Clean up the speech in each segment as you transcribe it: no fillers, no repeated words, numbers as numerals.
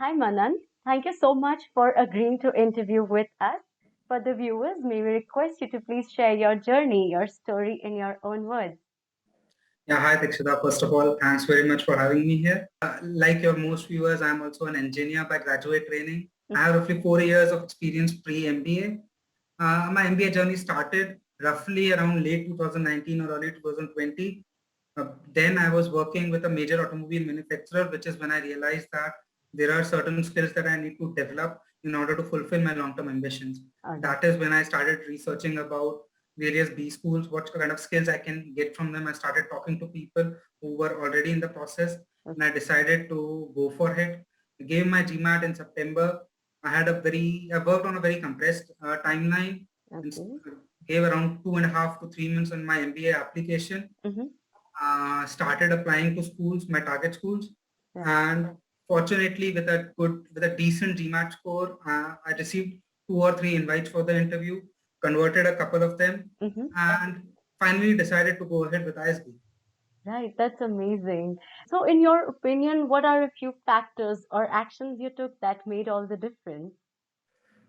Hi, Manan. Thank you so much for agreeing to interview with us. For the viewers, may we request you to please share your journey, your story in your own words. Yeah, hi Dikshita. First of all, thanks very much for having me here. Like your most viewers, I'm also an engineer by graduate training. I have roughly 4 years of experience pre-MBA. My MBA journey started roughly around late 2019 or early 2020. Then I was working with a major automobile manufacturer, which is when I realized that there are certain skills that I need to develop in order to fulfill my long-term ambitions. All right. That is when I started researching about various B schools, what kind of skills I can get from them. I started talking to people who were already in the process, and I decided to go for it. I gave my GMAT in September. I worked on a very compressed timeline and Okay. gave around 2.5 to 3 months on my MBA application. Mm-hmm. Started applying to schools, my target schools, Right. and fortunately, with a decent GMAT score, I received 2 or 3 invites for the interview, converted a couple of them, Mm-hmm. and finally decided to go ahead with ISB. Right. That's amazing. So, in your opinion, what are a few factors or actions you took that made all the difference?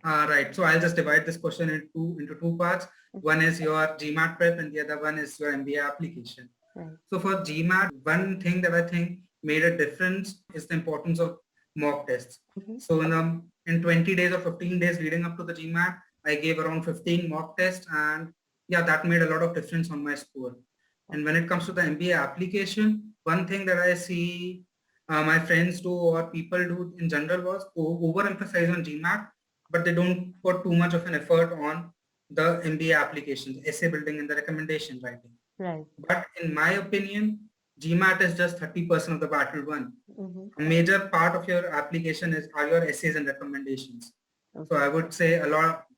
Right. So I'll just divide this question into two parts. One is your GMAT prep, and the other one is your MBA application. Right. So for GMAT, one thing that I think made a difference is the importance of mock tests. Mm-hmm. So in 20 days or 15 days leading up to the GMAT, I gave around 15 mock tests, and yeah, that made a lot of difference on my score. And when it comes to the MBA application, one thing that I see my friends do or people do in general was overemphasize on GMAT, but they don't put too much of an effort on the MBA applications, essay building and the recommendation writing. Right. But in my opinion, GMAT is just 30% of the battle won. Mm-hmm. A major part of your application are your essays and recommendations. So Okay. I would say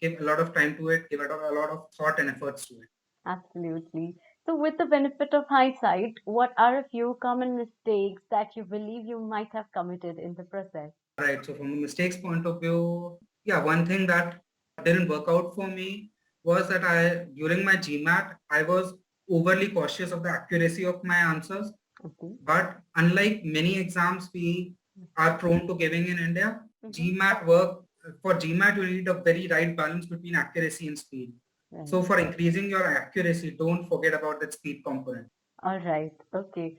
give a lot of time to it, give it a lot of thought and efforts to it. Absolutely. So, with the benefit of hindsight, what are a few common mistakes that you believe you might have committed in the process? Right. So from a mistakes point of view, yeah, one thing that didn't work out for me was that during my GMAT, I was overly cautious of the accuracy of my answers. Okay. But unlike many exams we are prone to giving in India, Mm-hmm. GMAT work for GMAT you need a very right balance between accuracy and speed. Right. So for increasing your accuracy, don't forget about that speed component. All right. Okay.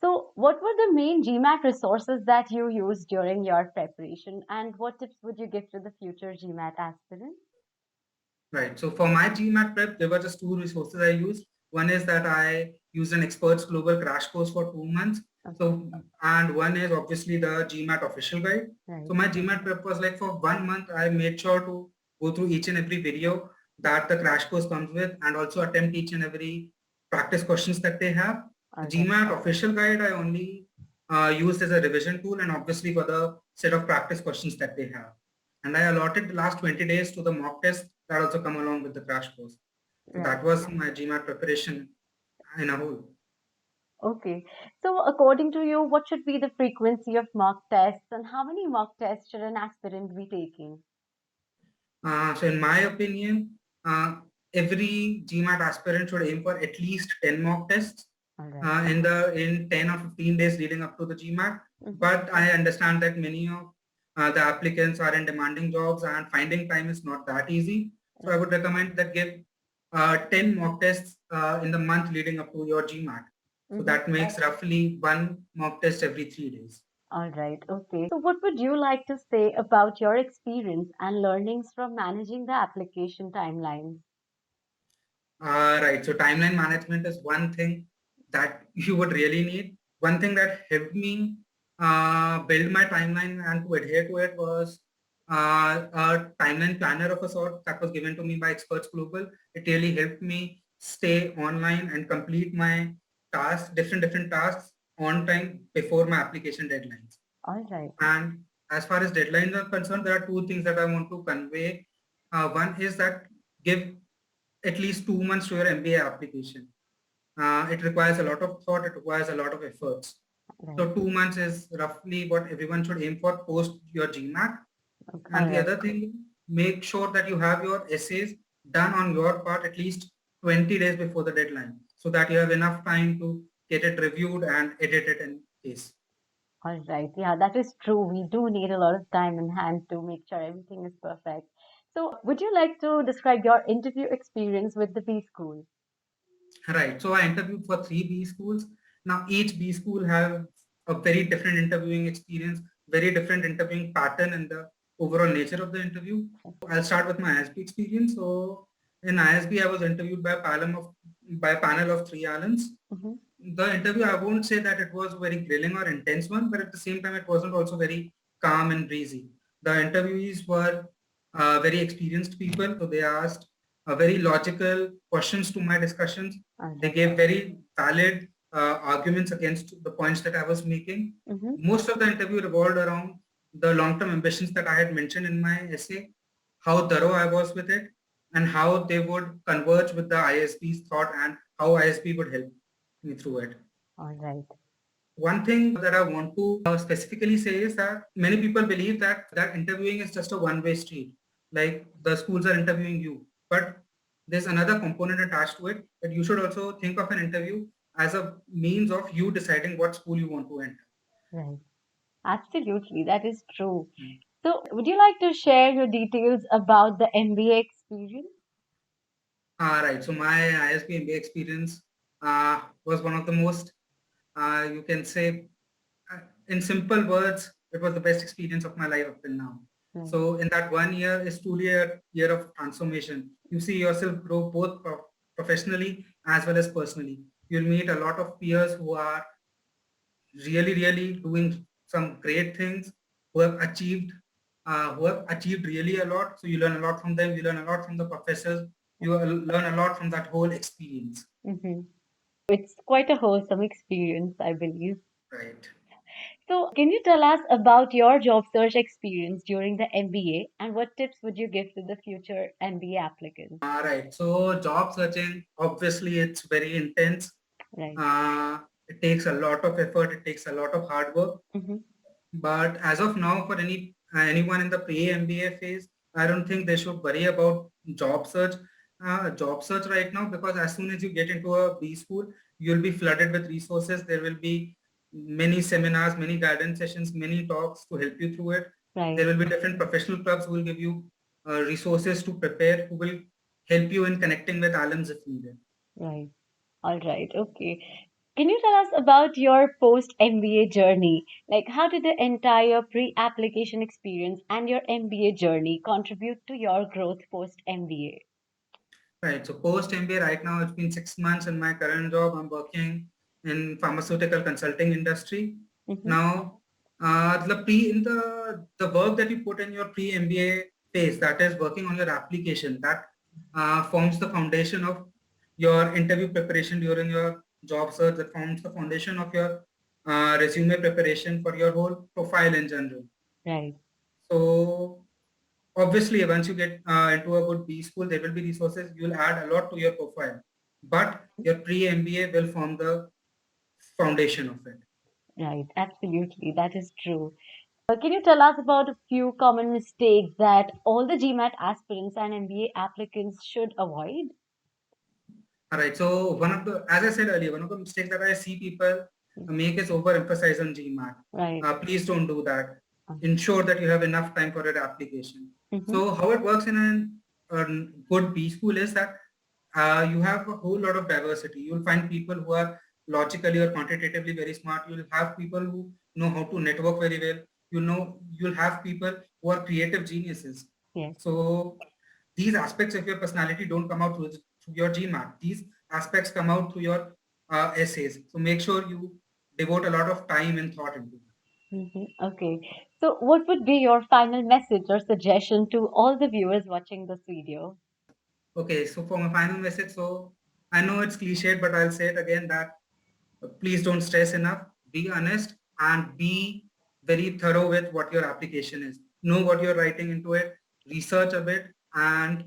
So, what were the main GMAT resources that you used during your preparation, and what tips would you give to the future GMAT aspirant? Right. So for my GMAT prep, there were just two resources I used. One is that I used an experts global crash course for 2 months. Okay. So, and one is obviously the GMAT official guide. Right. So my GMAT prep was like for 1 month, I made sure to go through each and every video that the crash course comes with and also attempt each and every practice questions that they have. All The right. GMAT official guide I only used as a revision tool and obviously for the set of practice questions that they have. And I allotted the last 20 days to the mock test that also come along with the crash course. So Right. that was my GMAT preparation in a whole. Okay. So, according to you, what should be the frequency of mock tests, and how many mock tests should an aspirant be taking? So in my opinion, every GMAT aspirant should aim for at least 10 mock tests All right. in 10 or 15 days leading up to the GMAT. Mm-hmm. But I understand that many of the applicants are in demanding jobs and finding time is not that easy. So I Right. would recommend that give 10 mock tests in the month leading up to your GMAT. So Mm-hmm. that makes roughly one mock test every 3 days. All right. Okay. So, what would you like to say about your experience and learnings from managing the application timelines? Right. So timeline management is one thing that you would really need. One thing that helped me build my timeline and to adhere to it was a timeline planner of a sort that was given to me by Experts Global. It really helped me stay online and complete my tasks, different tasks on time before my application deadlines. All right. And as far as deadlines are concerned, there are two things that I want to convey. One is that give at least 2 months to your MBA application. It requires a lot of thought, it requires a lot of efforts. Right. So 2 months is roughly what everyone should aim for post your GMAT. Okay. All And the right. other thing, make sure that you have your essays done on your part at least 20 days before the deadline so that you have enough time to get it reviewed and edit it in case. All right. Yeah, that is true. We do need a lot of time in hand to make sure everything is perfect. So, would you like to describe your interview experience with the B school? Right. So I interviewed for three B schools. Now each B school have a very different interviewing experience, very different interviewing pattern and the overall nature of the interview. I'll start with my ISB experience. So in ISB, I was interviewed by a panel of three Allens. Mm-hmm. The interview, I won't say that it was very grilling or intense one, but at the same time, it wasn't also very calm and breezy. The interviewees were very experienced people, so they asked very logical questions to my discussions. All They right. gave very valid arguments against the points that I was making. Mm-hmm. Most of the interview revolved around the long-term ambitions that I had mentioned in my essay, how thorough I was with it, and how they would converge with the ISB's thought and how ISB would help me through it. All right. One thing that I want to specifically say is that many people believe that interviewing is just a one-way street, like the schools are interviewing you. But there's another component attached to it that you should also think of an interview as a means of you deciding what school you want to enter. Right. Absolutely. That is true. Mm. So, would you like to share your details about the MBA experience? Right. So my ISB MBA experience was one of the most, you can say, in simple words, it was the best experience of my life up till now. Right. So in that 1 year is truly a year of transformation. You see yourself grow both professionally as well as personally. You'll meet a lot of peers who are really, really doing some great things, who have achieved really a lot. So you learn a lot from them. You learn a lot from the professors. You learn a lot from that whole experience. Mm-hmm. It's quite a wholesome experience, I believe. Right. So, can you tell us about your job search experience during the MBA and what tips would you give to the future MBA applicants? Right. So job searching, obviously, it's very intense. Right. It takes a lot of effort. It takes a lot of hard work. Mm-hmm. But as of now, for anyone in the pre-MBA phase, I don't think they should worry about job search right now, because as soon as you get into a B school, you'll be flooded with resources. There will be many seminars, many guidance sessions, many talks to help you through it. Right. There will be different professional clubs who will give you resources to prepare, who will help you in connecting with alums if needed. Right. All right. Okay. Can you tell us about your post MBA journey? Like, how did the entire pre application experience and your MBA journey contribute to your growth post MBA? Right. So post MBA right now, it's been 6 months in my current job. I'm working in pharmaceutical consulting industry. Mm-hmm. Now, the work that you put in your pre MBA phase, that is working on your application, that forms the foundation of your interview preparation during your job search. That forms the foundation of your resume preparation for your whole profile in general. Right. So obviously, once you get into a good B school, there will be resources. You'll add a lot to your profile, but your pre-MBA will form the foundation of it. Right. Absolutely. That is true. Can you tell us about a few common mistakes that all the GMAT aspirants and MBA applicants should avoid? All right. So as I said earlier, one of the mistakes that I see people Mm. make is overemphasize on GMAT. Right. Please don't do that. Um, Ensure that you have enough time for your application. Mm-hmm. So how it works in a good B school is that you have a whole lot of diversity. You'll find people who are logically or quantitatively very smart. You'll have people who know how to network very well. You'll have people who are creative geniuses. Yes. So these aspects of your personality don't come out through your GMAT. These aspects come out through your essays. So make sure you devote a lot of time and thought into it. Mm-hmm. Okay. So, what would be your final message or suggestion to all the viewers watching this video? Okay, so for my final message, so I know it's cliched, but I'll say it again that please don't stress enough. Be honest and be very thorough with what your application is. Know what you're writing into it, research a bit, and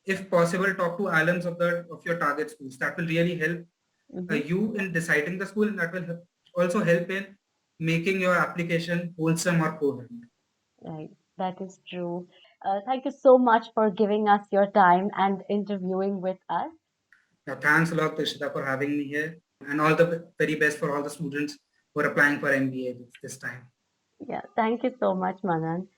if possible, talk to alums of your target schools. That will really help Mm-hmm. you in deciding the school, and that will also help in making your application wholesome or coherent. Right. That is true. Thank you so much for giving us your time and interviewing with us. Thanks a lot, Tishita, for having me here, and all the very best for all the students who are applying for MBA this time. Yeah, thank you so much, Manan.